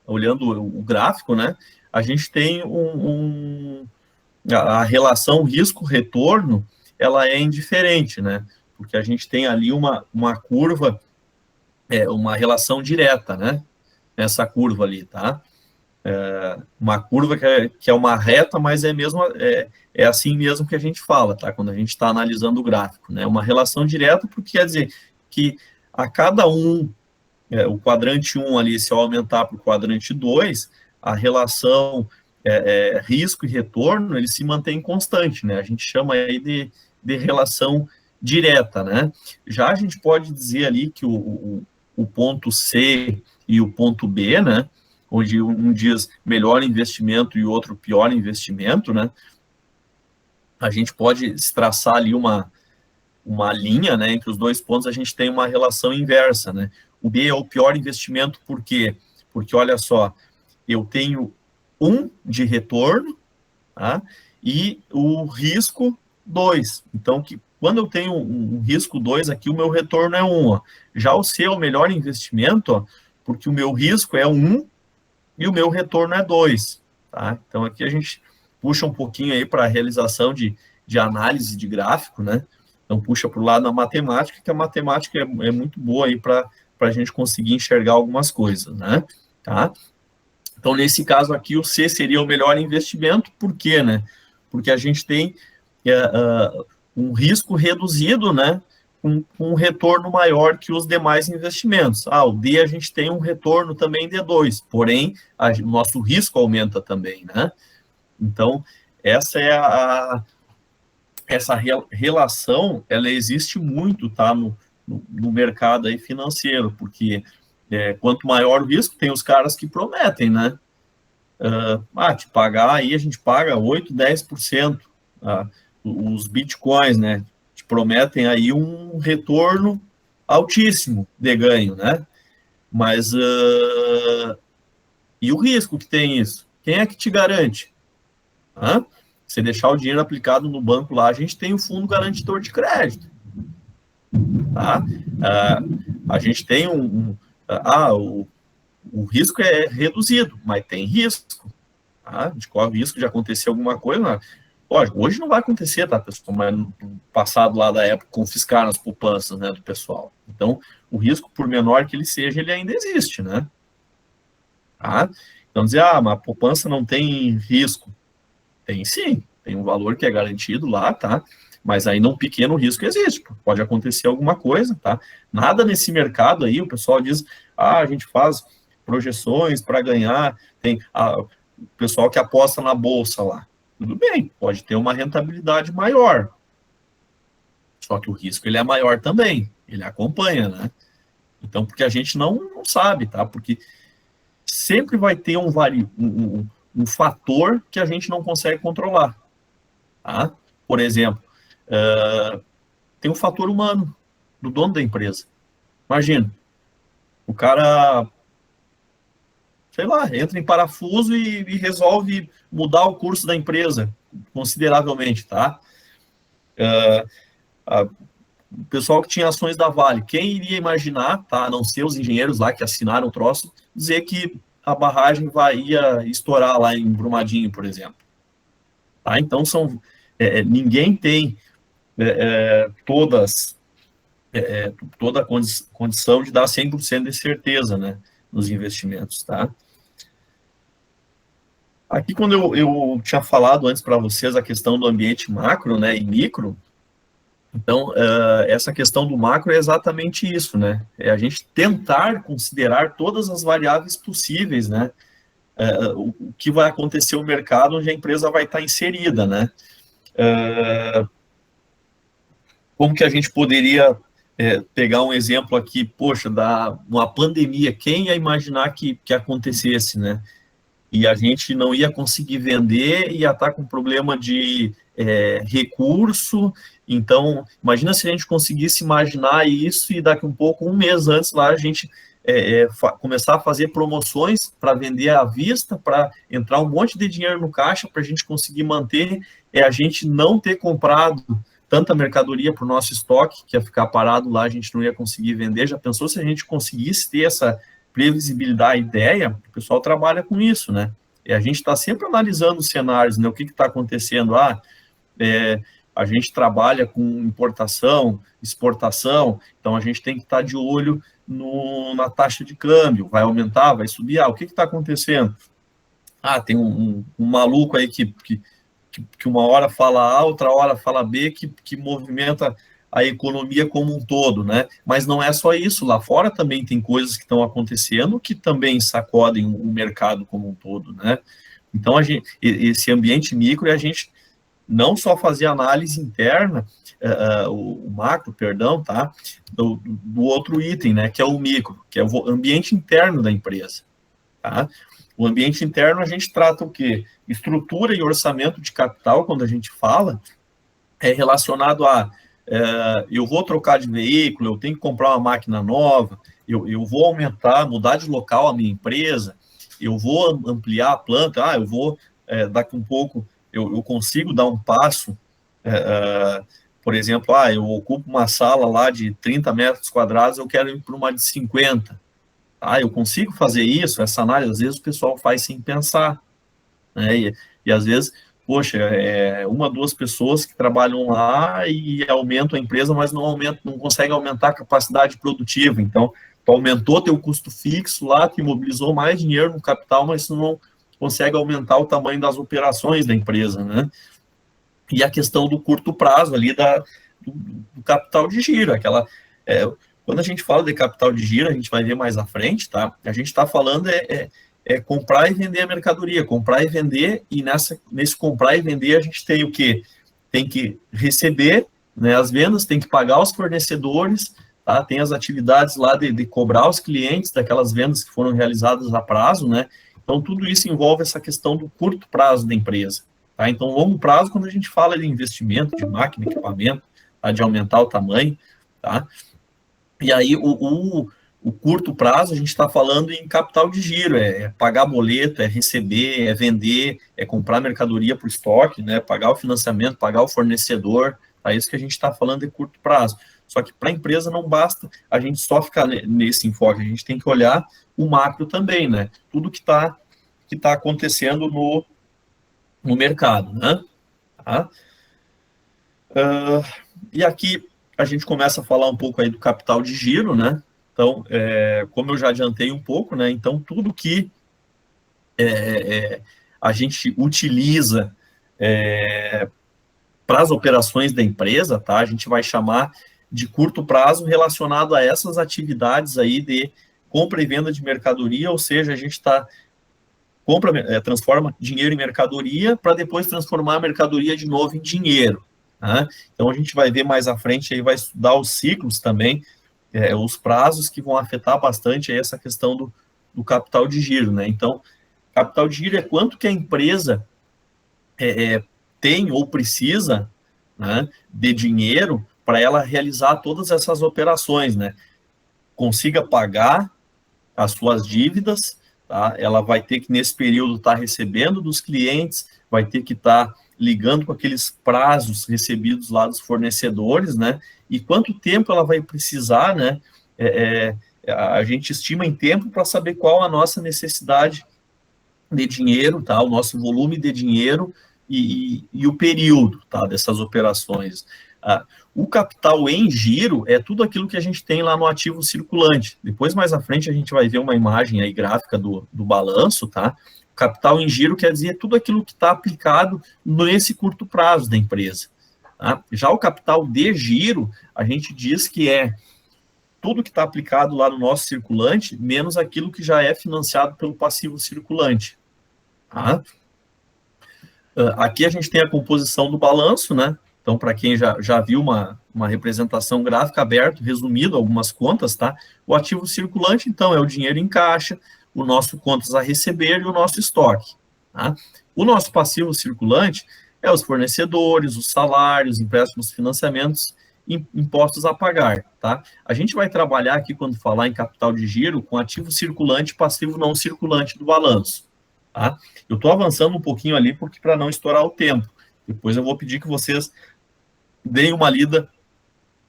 olhando o gráfico, né, a gente tem a relação risco-retorno, ela é indiferente, né, porque a gente tem ali uma curva, uma relação direta, né, essa curva ali, tá? Uma curva que é uma reta, mas é assim mesmo que a gente fala, tá? Quando a gente está analisando o gráfico, né? Uma relação direta, porque quer dizer que a cada o quadrante 1 ali, se eu aumentar para o quadrante 2, a relação risco e retorno, ele se mantém constante, né? A gente chama aí de relação direta, né? Já a gente pode dizer ali que o ponto C e o ponto B, né? onde um diz melhor investimento e o outro pior investimento, né? A gente pode traçar ali uma linha, né? Entre os dois pontos a gente tem uma relação inversa, né? O B é o pior investimento, por quê? Porque, olha só, eu tenho 1 de retorno, tá? E o risco 2. Então, quando eu tenho um risco 2 aqui, o meu retorno é 1. Ó. Já o C é o melhor investimento, ó, porque o meu risco é 1 e o meu retorno é 2. Tá? Então, aqui a gente puxa um pouquinho aí para a realização de análise de gráfico, né? Então, puxa para o lado da matemática, que a matemática é muito boa aí para a gente conseguir enxergar algumas coisas, né? Tá? Então, nesse caso aqui, o C seria o melhor investimento, por quê, né? Porque a gente tem um risco reduzido, né? Com um retorno maior que os demais investimentos. O D a gente tem um retorno também de 2, porém, o nosso risco aumenta também, né? Então, essa é essa relação, ela existe muito, tá? No mercado aí financeiro, porque quanto maior o risco, tem os caras que prometem, né? Te pagar aí, a gente paga 8%, 10%. Os bitcoins, né? Te prometem aí um retorno altíssimo de ganho, né? Mas e o risco que tem isso? Quem é que te garante? Você deixar o dinheiro aplicado no banco lá, a gente tem o fundo garantidor de crédito. Tá? A gente tem o risco é reduzido, mas tem risco. Tá? A gente corre o risco de acontecer alguma coisa. Né? Lógico, hoje não vai acontecer, tá, pessoal? Mas no passado lá da época, confiscaram as poupanças, né, do pessoal. Então, o risco, por menor que ele seja, ele ainda existe, né? Tá? Então, dizer, mas a poupança não tem risco. Tem sim, tem um valor que é garantido lá, tá? Mas ainda um pequeno risco existe, pode acontecer alguma coisa, tá? Nada nesse mercado aí, o pessoal diz, a gente faz projeções para ganhar, tem o pessoal que aposta na bolsa lá. Tudo bem, pode ter uma rentabilidade maior. Só que o risco ele é maior também, ele acompanha, né? Então, porque a gente não sabe, tá? Porque sempre vai ter um fator que a gente não consegue controlar. Tá? Por exemplo, tem um fator humano do dono da empresa. Imagina, o cara, sei lá, entra em parafuso e resolve mudar o curso da empresa consideravelmente, tá? O pessoal que tinha ações da Vale, quem iria imaginar, tá? A não ser os engenheiros lá que assinaram o troço, dizer que a barragem ia estourar lá em Brumadinho, por exemplo. Tá? Então, ninguém tem toda a condição de dar 100% de certeza, né, nos investimentos, tá? Aqui, quando eu tinha falado antes para vocês a questão do ambiente macro, né, e micro, então, essa questão do macro é exatamente isso, né? É a gente tentar considerar todas as variáveis possíveis, né? O que vai acontecer no mercado onde a empresa vai estar inserida, né? Como que a gente poderia pegar um exemplo aqui, poxa, uma pandemia, quem ia imaginar que acontecesse, né? E a gente não ia conseguir vender, ia estar com problema de recurso. Então, imagina se a gente conseguisse imaginar isso e daqui um pouco, um mês antes lá, a gente começar a fazer promoções para vender à vista, para entrar um monte de dinheiro no caixa, para a gente conseguir manter, a gente não ter comprado tanta mercadoria para o nosso estoque, que ia ficar parado lá, a gente não ia conseguir vender. Já pensou se a gente conseguisse ter essa previsibilidade, ideia? O pessoal trabalha com isso, né? E a gente está sempre analisando os cenários, né? O que está acontecendo? A gente trabalha com importação, exportação, então a gente tem que estar de olho na taxa de câmbio, vai aumentar, vai subir, o que está acontecendo? Tem um maluco aí que uma hora fala A, outra hora fala B, que movimenta a economia como um todo, né? Mas não é só isso, lá fora também tem coisas que estão acontecendo que também sacodem o mercado como um todo, né? Então, esse ambiente micro, a gente não só fazer análise interna, o macro, perdão, tá? Do outro item, né? Que é o micro, que é o ambiente interno da empresa, tá? O ambiente interno a gente trata o quê? Estrutura e orçamento de capital, quando a gente fala, é relacionado a eu vou trocar de veículo, eu tenho que comprar uma máquina nova, eu vou aumentar, mudar de local a minha empresa, eu vou ampliar a planta, eu vou, daqui um pouco, eu consigo dar um passo, por exemplo, eu ocupo uma sala lá de 30 metros quadrados, eu quero ir para uma de 50. Eu consigo fazer isso? Essa análise, às vezes, o pessoal faz sem pensar, né? E às vezes, poxa, uma, duas pessoas que trabalham lá e aumentam a empresa, mas não conseguem aumentar a capacidade produtiva. Então, tu aumentou teu custo fixo lá, tu imobilizou mais dinheiro no capital, mas tu não consegue aumentar o tamanho das operações da empresa, né? E a questão do curto prazo ali do capital de giro, quando a gente fala de capital de giro, a gente vai ver mais à frente, tá? A gente está falando comprar e vender a mercadoria, comprar e vender, e nesse comprar e vender a gente tem o quê? Tem que receber, né, as vendas, tem que pagar os fornecedores, tá? Tem as atividades lá de cobrar os clientes daquelas vendas que foram realizadas a prazo, né? Então, tudo isso envolve essa questão do curto prazo da empresa. Tá? Então, longo prazo, quando a gente fala de investimento, de máquina, equipamento, tá? De aumentar o tamanho, tá? E aí, o curto prazo, a gente está falando em capital de giro, pagar boleto, é receber, é vender, é comprar mercadoria para o estoque, né? Pagar o financiamento, pagar o fornecedor, é isso que a gente está falando de curto prazo. Só que para a empresa não basta a gente só ficar nesse enfoque, a gente tem que olhar o macro também, né? Tudo que tá acontecendo no mercado, né? Tá? E aqui a gente começa a falar um pouco aí do capital de giro, né? Então, como eu já adiantei um pouco, né? Então, tudo que a gente utiliza para as operações da empresa, tá? A gente vai chamar de curto prazo relacionado a essas atividades aí de compra e venda de mercadoria, ou seja, a gente transforma dinheiro em mercadoria para depois transformar a mercadoria de novo em dinheiro. Tá? Então, a gente vai ver mais à frente, aí vai estudar os ciclos também, os prazos que vão afetar bastante aí essa questão do capital de giro. Né? Então, capital de giro é quanto que a empresa tem ou precisa, né, de dinheiro para ela realizar todas essas operações, né? Consiga pagar as suas dívidas, tá? Ela vai ter que, nesse período, estar recebendo dos clientes, vai ter que estar ligando com aqueles prazos recebidos lá dos fornecedores, né? E quanto tempo ela vai precisar, né? A gente estima em tempo para saber qual a nossa necessidade de dinheiro, tá? O nosso volume de dinheiro e o período, tá? Dessas operações. O capital em giro é tudo aquilo que a gente tem lá no ativo circulante. Depois, mais à frente, a gente vai ver uma imagem aí gráfica do balanço, tá? O capital em giro quer dizer tudo aquilo que está aplicado nesse curto prazo da empresa. Tá? Já o capital de giro, a gente diz que é tudo que está aplicado lá no nosso circulante, menos aquilo que já é financiado pelo passivo circulante. Tá? Aqui a gente tem a composição do balanço, né? Então, para quem já viu uma representação gráfica aberta, resumido, algumas contas, tá? O ativo circulante, então, é o dinheiro em caixa, o nosso contas a receber e o nosso estoque. Tá? O nosso passivo circulante é os fornecedores, os salários, empréstimos, financiamentos, impostos a pagar, tá? A gente vai trabalhar aqui, quando falar em capital de giro, com ativo circulante e passivo não circulante do balanço, tá? Eu estou avançando um pouquinho ali, porque para não estourar o tempo. Depois eu vou pedir que vocês deem uma lida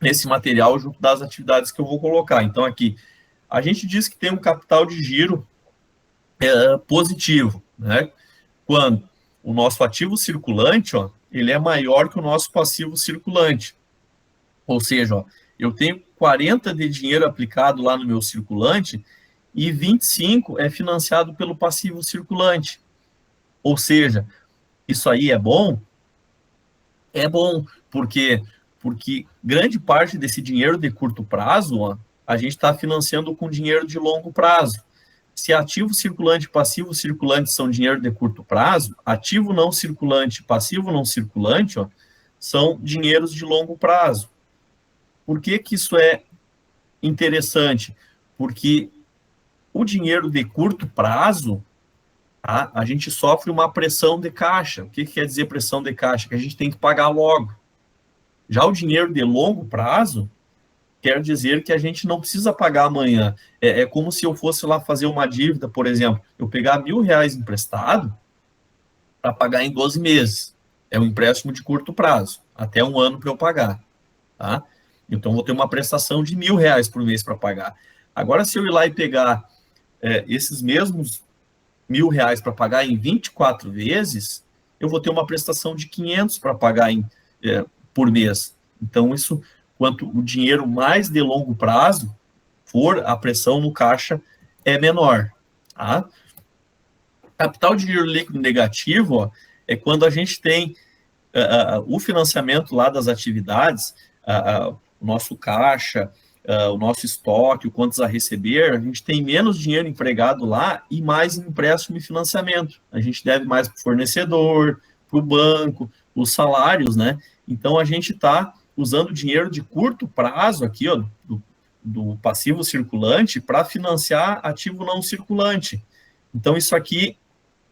nesse material junto das atividades que eu vou colocar. Então, aqui, a gente diz que tem um capital de giro positivo, né? Quando o nosso ativo circulante, ó, ele é maior que o nosso passivo circulante. Ou seja, ó, eu tenho 40 de dinheiro aplicado lá no meu circulante e 25 é financiado pelo passivo circulante. Ou seja, isso aí é bom? É bom, porque grande parte desse dinheiro de curto prazo, ó, a gente está financiando com dinheiro de longo prazo. Se ativo circulante e passivo circulante são dinheiro de curto prazo, ativo não circulante e passivo não circulante, ó, são dinheiros de longo prazo. Por que isso é interessante? Porque o dinheiro de curto prazo, tá? A gente sofre uma pressão de caixa. O que quer dizer pressão de caixa? Que a gente tem que pagar logo. Já o dinheiro de longo prazo quer dizer que a gente não precisa pagar amanhã. É como se eu fosse lá fazer uma dívida, por exemplo, eu pegar R$1.000 emprestado para pagar em 12 meses. É um empréstimo de curto prazo, até um ano para eu pagar, tá? Então, vou ter uma prestação de R$1.000 por mês para pagar. Agora, se eu ir lá e pegar esses mesmos R$1.000 para pagar em 24 vezes, eu vou ter uma prestação de 500 para pagar por mês. Então, isso, quanto o dinheiro mais de longo prazo for, a pressão no caixa é menor, tá? Capital de giro líquido negativo, ó, é quando a gente tem o financiamento lá das atividades, o nosso caixa, o nosso estoque, o quantos a receber, a gente tem menos dinheiro empregado lá e mais empréstimo e financiamento. A gente deve mais para o fornecedor, para o banco, os salários, né? Então, a gente está usando dinheiro de curto prazo aqui, ó, do passivo circulante para financiar ativo não circulante. Então, isso aqui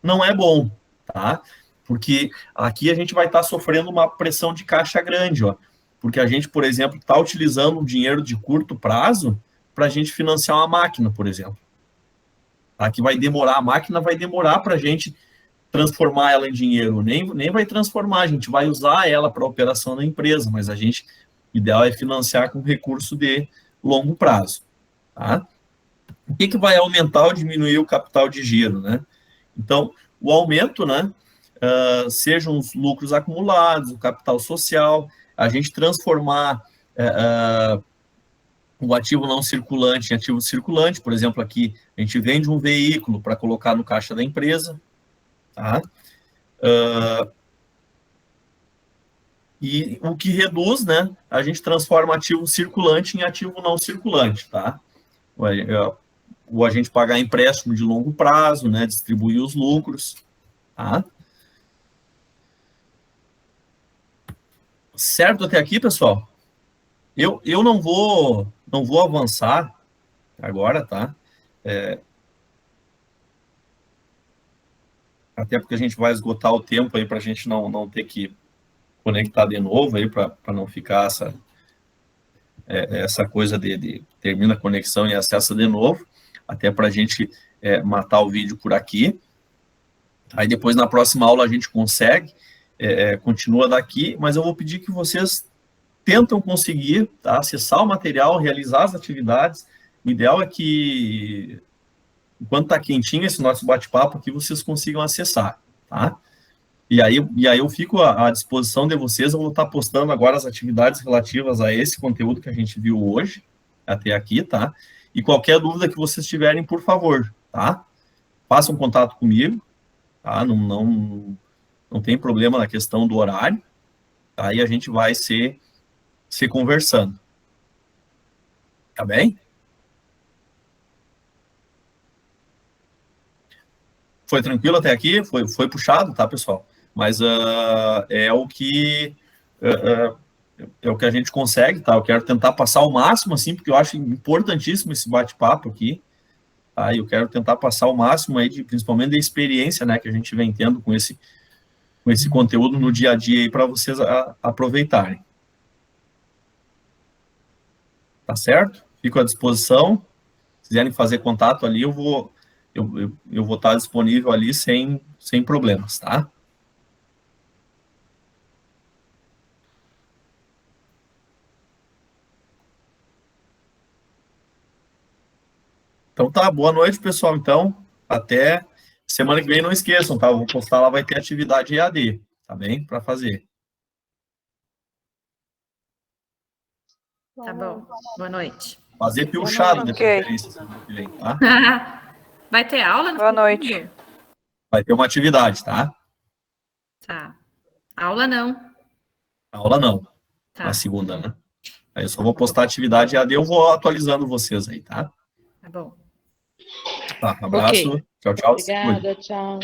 não é bom, tá? Porque aqui a gente vai estar sofrendo uma pressão de caixa grande, ó. Porque a gente, por exemplo, está utilizando o dinheiro de curto prazo para a gente financiar uma máquina, por exemplo. Aqui vai demorar, a máquina vai demorar para a gente transformar ela em dinheiro, nem vai transformar, a gente vai usar ela para a operação da empresa, mas o ideal é financiar com recurso de longo prazo, tá? O que vai aumentar ou diminuir o capital de giro, né? Então, o aumento, né, sejam os lucros acumulados, o capital social, a gente transformar o ativo não circulante em ativo circulante, por exemplo, aqui a gente vende um veículo para colocar no caixa da empresa, tá? E o que reduz, né, a gente transforma ativo circulante em ativo não circulante, tá? Ou a gente pagar empréstimo de longo prazo, né, distribuir os lucros, tá? Certo até aqui, pessoal? Eu não vou avançar agora, tá? Até porque a gente vai esgotar o tempo aí para a gente não ter que conectar de novo aí para não ficar essa coisa de termina a conexão e acessa de novo, até para a gente matar o vídeo por aqui. Aí depois na próxima aula a gente consegue, continua daqui, mas eu vou pedir que vocês tentam conseguir, tá, acessar o material, realizar as atividades. O ideal é que, enquanto está quentinho esse nosso bate-papo aqui, vocês consigam acessar, tá? E aí eu fico à disposição de vocês, eu vou estar postando agora as atividades relativas a esse conteúdo que a gente viu hoje, até aqui, tá? E qualquer dúvida que vocês tiverem, por favor, tá? Façam contato comigo, tá? Não tem problema na questão do horário, tá? E a gente vai se conversando. Tá bem? Foi tranquilo até aqui? Foi puxado, tá, pessoal? Mas é o que a gente consegue, tá? Eu quero tentar passar o máximo, assim, porque eu acho importantíssimo esse bate-papo aqui, tá? Eu quero tentar passar o máximo aí, principalmente da experiência, né, que a gente vem tendo com esse conteúdo no dia a dia aí para vocês aproveitarem. Tá certo? Fico à disposição. Se quiserem fazer contato ali, eu vou estar disponível ali sem problemas, tá? Então tá, boa noite, pessoal. Então, até semana que vem, não esqueçam, tá? Eu vou postar lá, vai ter atividade EAD, tá bem? Para fazer. Tá bom. Boa noite. Fazer piochado de preferência, semana que vem, tá? Vai ter aula no Boa noite. futuro? Vai ter uma atividade, tá? Tá. Aula não. Aula não, Tá. na segunda, né? Aí eu só vou postar atividade EAD, eu vou atualizando vocês aí, tá? Tá bom. Tá, abraço. Ok. Tchau, tchau. Obrigada, tchau.